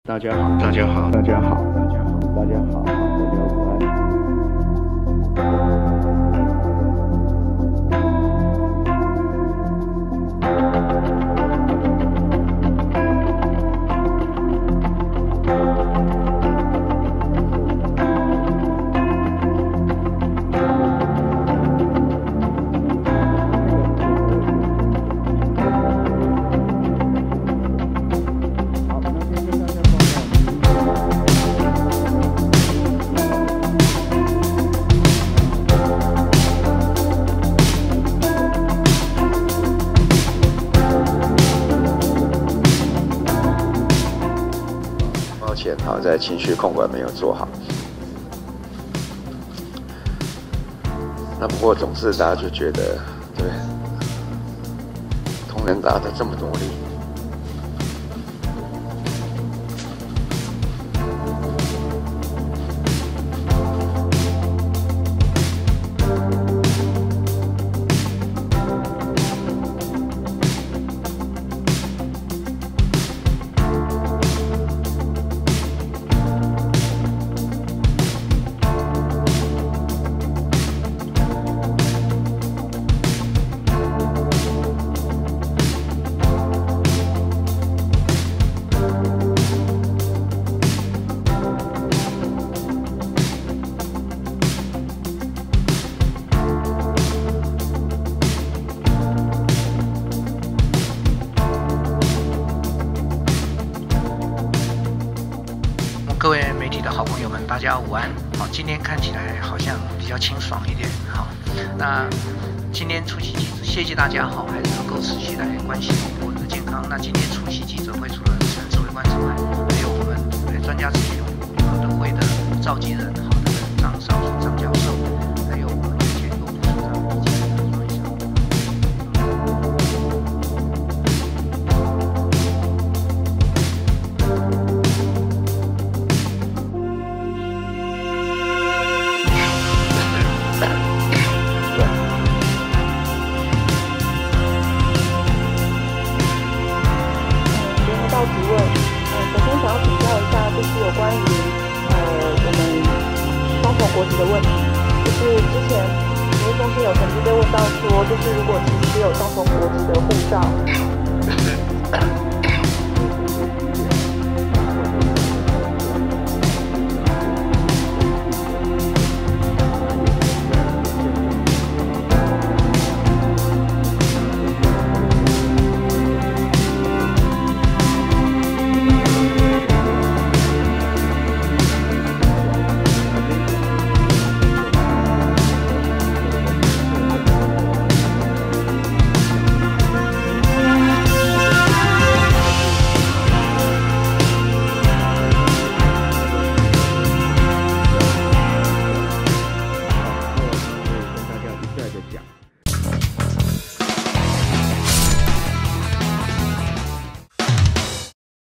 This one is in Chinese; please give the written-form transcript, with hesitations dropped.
大家好，大家好，大家好，大家好，大家好，大家午安。抱歉，好，在情绪控管没有做好。那不过总是大家就觉得，对，同仁打得这么努力。各位媒体的好朋友们，大家午安。好，今天看起来好像比较清爽一点。好，那今天出席记者，谢谢大家好，还是能够持续来关心我的健康。那今天出席记者会，除了陈指挥官之外，还有我们专家咨询的会的召集人，好的张少书张教授，还有我们前罗部处长以及说一下。提问，首先想要请教一下，就是有关于我们双重国籍的问题。就是之前服务中心有曾经被问到说，就是如果其实有双重国籍的护照，